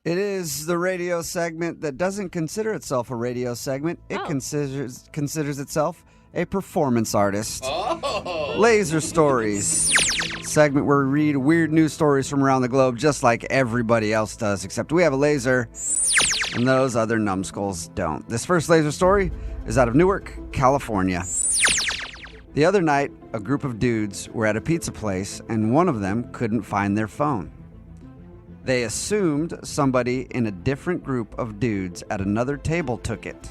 It is the radio segment that doesn't consider itself a radio segment. It considers itself a performance artist. Oh. Laser Stories. Segment where we read weird news stories from around the globe just like everybody else does, except we have a laser and those other numbskulls don't. This first laser story is out of Newark, California. The other night, a group of dudes were at a pizza place and one of them couldn't find their phone. They assumed somebody in a different group of dudes at another table took it.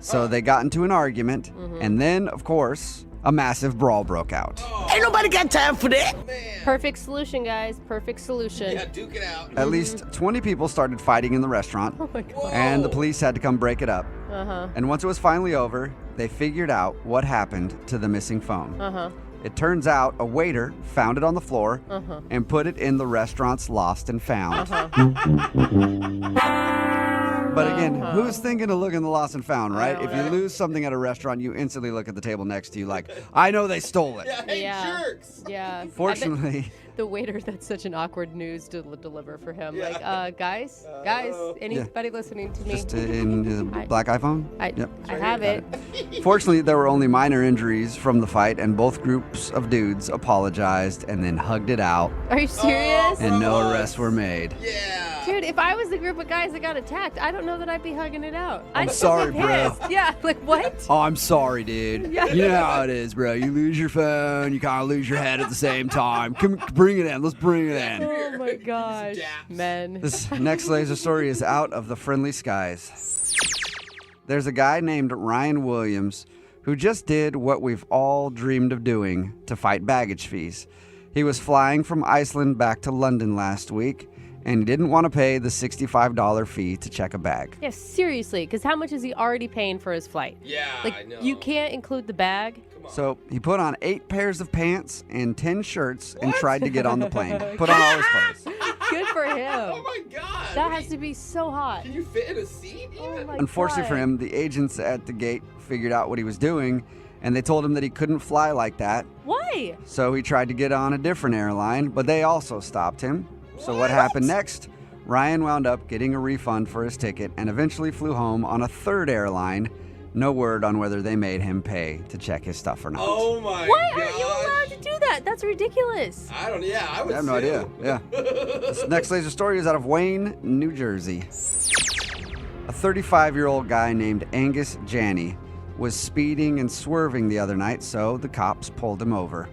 So they got into an argument, and then, of course, a massive brawl broke out. Ain't nobody got time for that. Man. Perfect solution, guys. Perfect solution. Yeah, duke it out. At least 20 people started fighting in the restaurant, Oh my God. and the police had to come break it up. Uh-huh. And once it was finally over, they figured out what happened to the missing phone. Uh-huh. It turns out a waiter found it on the floor and put it in the restaurant's lost and found. But again, who's thinking of looking the lost and found, right? If you lose something at a restaurant, you instantly look at the table next to you like, I know they stole it. Yeah, hey, Yeah. jerks. Yeah. Fortunately, The waiter, that's such an awkward news to deliver for him. Like, guys, anybody listening to me? just in the black iPhone. I Yep. have it. Fortunately, there were only minor injuries from the fight, and both groups of dudes apologized and then hugged it out, Are you serious? and no arrests were made. Yeah. Dude, if I was the group of guys that got attacked, I don't know that I'd be hugging it out. I'm I'd still sorry, be bro. pissed. Yeah, like what? Oh, I'm sorry, dude. Yeah. You know how it is, bro. You lose your phone, you kind of lose your head at the same time. Come, bring it in. Let's bring it in. Oh my gosh, Daps. men. This next laser story is out of the friendly skies. There's a guy named Ryan Williams who just did what we've all dreamed of doing to fight baggage fees. He was flying from Iceland back to London last week, and he didn't want to pay the $65 fee to check a bag. Yeah, seriously, because how much is he already paying for his flight? Yeah, Like, I know. you can't include the bag. Come on. So he put on 8 pairs of pants and 10 shirts and tried to get on the plane. Put on all his clothes. Good for him. Oh my God. That has to be so hot. Can you fit in a seat? Oh Even? my Unfortunately for God. him, the agents at the gate figured out what he was doing, and they told him that he couldn't fly like that. Why? So he tried to get on a different airline, but they also stopped him. So what happened next? Ryan wound up getting a refund for his ticket and eventually flew home on a third airline. No word on whether they made him pay to check his stuff or not. Oh my Why God. aren't you allowed to do that? That's ridiculous. I don't. Yeah, I would. I have no idea. Yeah. This next laser story is out of Wayne, New Jersey. A 35-year-old guy named Angus Janney was speeding and swerving the other night, so the cops pulled him over.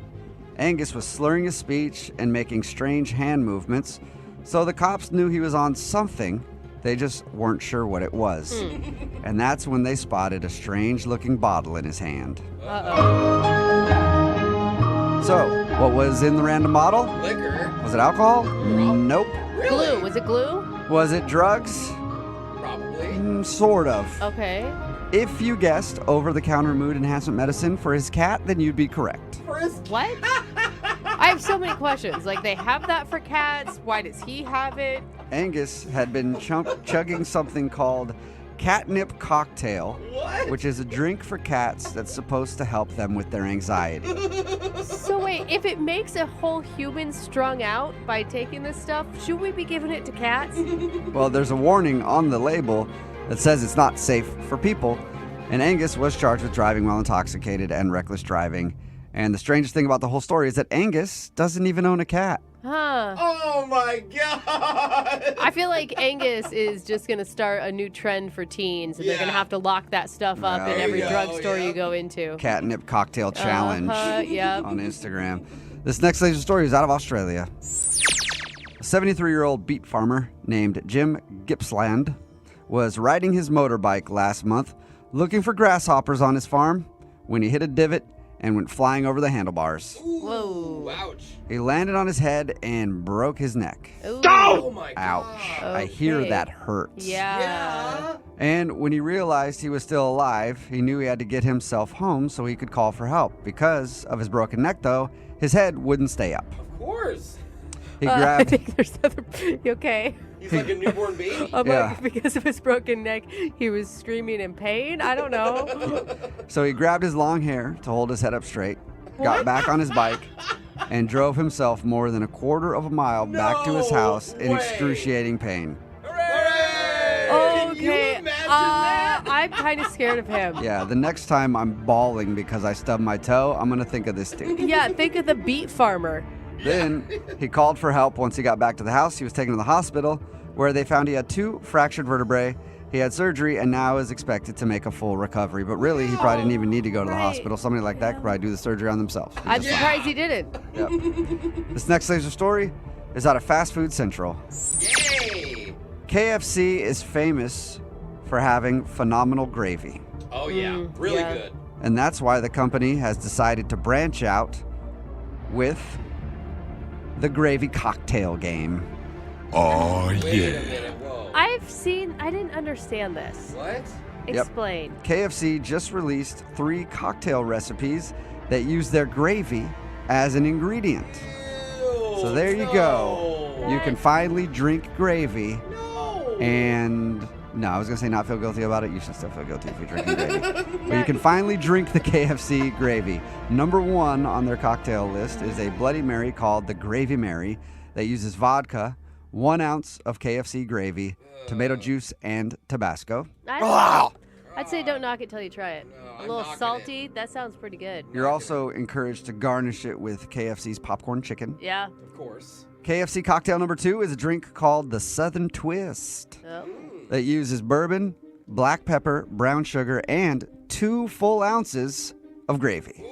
Angus was slurring his speech and making strange hand movements, so the cops knew he was on something. They just weren't sure what it was. And that's when they spotted a strange-looking bottle in his hand. So, what was in the random bottle? Liquor. Was it alcohol? Nope. Really? Glue. Was it glue? Was it drugs? Probably. Sort of. Okay. If you guessed over-the-counter mood enhancement medicine for his cat, then you'd be correct. For his What? I have so many questions. Like, they have that for cats. Why does he have it? Angus had been chugging something called catnip cocktail, What? which is a drink for cats that's supposed to help them with their anxiety. So wait, if it makes a whole human strung out by taking this stuff, should we be giving it to cats? Well, there's a warning on the label that says it's not safe for people, and Angus was charged with driving while intoxicated and reckless driving. And the strangest thing about the whole story is that Angus doesn't even own a cat. Huh. Oh my God. I feel like Angus is just going to start a new trend for teens, and they're going to Yeah. have to lock that stuff up There in every you go, drugstore you yep. go into. Catnip cocktail challenge Yep. on Instagram. This next laser story is out of Australia. A 73-year-old beet farmer named Jim Gippsland was riding his motorbike last month looking for grasshoppers on his farm when he hit a divot and went flying over the handlebars. Whoa. Ouch. He landed on his head and broke his neck. Ooh. Oh my Ouch. God. I hear Okay. that hurts. Yeah. And when he realized he was still alive, he knew he had to get himself home so he could call for help. Because of his broken neck, though, his head wouldn't stay up. Of course. He I grabbed think there's other. You okay? He's like a newborn baby. I'm Yeah. like, because of his broken neck, he was screaming in pain? I don't know. So he grabbed his long hair to hold his head up straight, got back on his bike, and drove himself more than a quarter of a mile back to his No house in way. excruciating pain. Hooray! Okay. imagine that? I'm kind of scared of him. Yeah, the next time I'm bawling because I stubbed my toe, I'm going to think of this dude. Yeah, think of the beet farmer. Then he called for help. Once he got back to the house, he was taken to the hospital where they found he had 2 fractured vertebrae. He had surgery and now is expected to make a full recovery. But really, he probably didn't even need to go to the Right. hospital. Somebody like that could probably do the surgery on themselves. He's I'm just surprised he didn't. fine. Yep. This next laser story is out of Fast Food Central. Yay! KFC is famous for having phenomenal gravy. Oh yeah, really yeah. good. And that's why the company has decided to branch out with the Gravy Cocktail game. Wait a minute, whoa. I didn't understand this. What? Explain. KFC just released 3 cocktail recipes that use their gravy as an ingredient. So there you go. You can finally drink gravy No. and... No, I was going to say not feel guilty about it. You should still feel guilty if you're drinking gravy. But you can finally drink the KFC gravy. Number 1 on their cocktail list is a Bloody Mary called the Gravy Mary that uses vodka, 1 ounce of KFC gravy, tomato juice, and Tabasco. I'd say don't knock it till you try it. No, A I'm little knocking salty. That sounds pretty good. You're also encouraged to garnish it with KFC's popcorn chicken. Yeah. Of course. KFC cocktail number 2 is a drink called the Southern Twist Oh. that uses bourbon, black pepper, brown sugar, and 2 full ounces of gravy.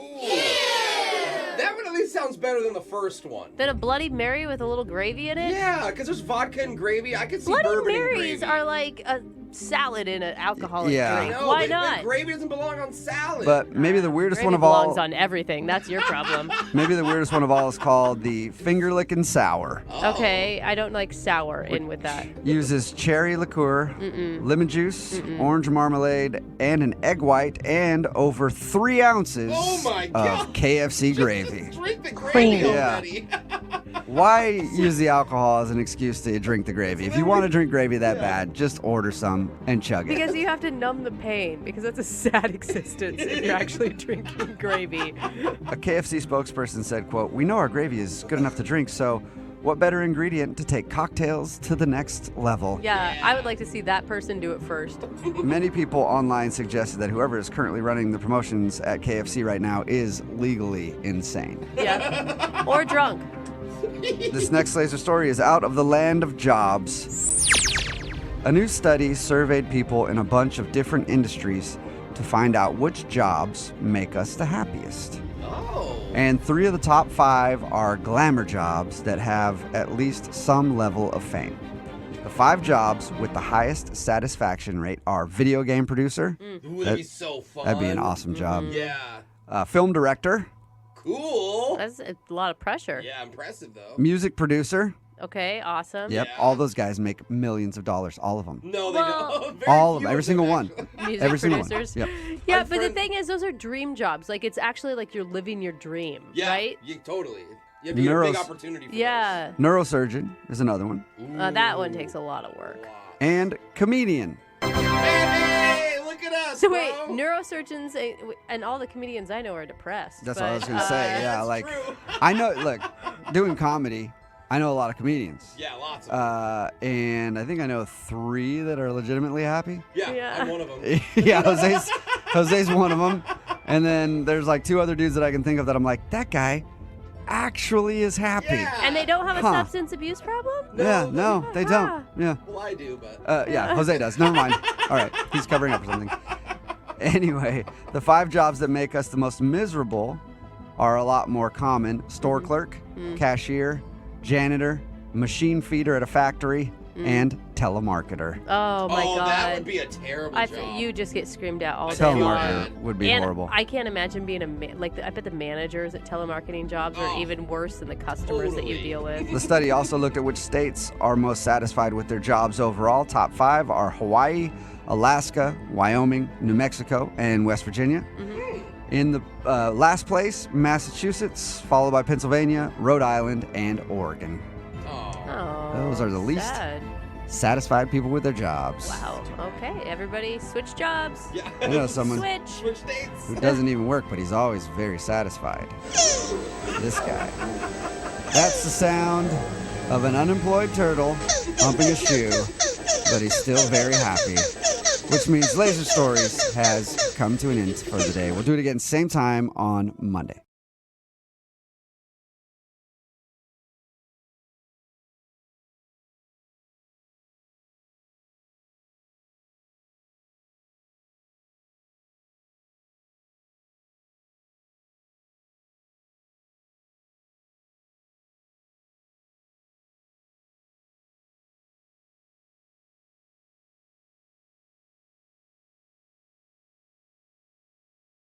That one at least sounds better than the first one. Then a Bloody Mary with a little gravy in it? Yeah, because there's vodka and gravy. I could see Bloody bourbon and Marys gravy. are like a salad in an alcoholic Yeah. drink. No, Why but not? gravy doesn't belong on salad. But maybe the weirdest Gravy one of belongs all, on everything. That's your problem. maybe the weirdest one of all is called the finger licking sour. Okay, I don't like sour in with that. Uses cherry liqueur, lemon juice, orange marmalade, and an egg white, and over 3 ounces Oh my of God. KFC gravy. Just drink the gravy Yeah. already. Why use the alcohol as an excuse to drink the gravy? If you want to drink gravy that bad, just order some and chug it. Because you have to numb the pain, because that's a sad existence if you're actually drinking gravy. A KFC spokesperson said, quote, "We know our gravy is good enough to drink, so what better ingredient to take cocktails to the next level?" Yeah, I would like to see that person do it first. Many people online suggested that whoever is currently running the promotions at KFC right now is legally insane. Yeah. Or drunk. This next laser story is out of the land of jobs. A new study surveyed people in a bunch of different industries to find out which jobs make us the happiest. Oh. And 3 of the top 5 are glamour jobs that have at least some level of fame. The 5 jobs with the highest satisfaction rate are video game producer. Ooh, that'd be so fun. That'd be an awesome job. Yeah. Film director, Cool. That's a lot of pressure. Yeah, impressive though. music producer. Okay, awesome. Yep, Yeah. all those guys make millions of dollars, all of them. No, they Well- don't. Very All of few them, every single one. actually. Music Every single one. producers. Yep. Yeah, My but the friend- thing is, those are dream jobs. Like, it's actually like you're living your dream, Yeah, right? totally. It'd be a big Neuros- opportunity for Yeah. Neurosurgeon is another one. those. That one takes a lot of work. And comedian. Hey, look at us, So wait, bro. neurosurgeons and all the comedians I know are depressed. That's but, what I was going to say. Yeah, That's like, true. I know, look, doing comedy, I know a lot of comedians. Yeah, lots of them. And I think I know 3 that are legitimately happy. Yeah, Yeah. I'm one of them. Yeah, Jose's one of them. And then there's like 2 other dudes that I can think of that I'm like, that guy actually is happy. Yeah. And they don't have a Huh. substance abuse problem? Yeah, no, they don't. Yeah. Well, I do, but. Yeah, Jose does. Never mind. All right, he's covering up for something. Anyway, the 5 jobs that make us the most miserable are a lot more common: store clerk, cashier, janitor, machine feeder at a factory, and telemarketer. Oh my god. that would be a terrible job. You just get screamed at all day Telemarketer long. would be And horrible. I can't imagine being I bet the managers at telemarketing jobs are even worse than the customers that you Totally. deal with. The study also looked at which states are most satisfied with their jobs overall. Top 5 are Hawaii, Alaska, Wyoming, New Mexico, and West Virginia. In the last place, Massachusetts, followed by Pennsylvania, Rhode Island, and Oregon. Oh, Those are the least sad. satisfied people with their jobs. Wow. Okay, everybody switch jobs. Yeah. I know someone Switch. Switch states. who doesn't even work, but he's always very satisfied. This guy. That's the sound of an unemployed turtle humping a shoe but he's still very happy. Which means Laser Stories has come to an end for the day. We'll do it again same time on Monday.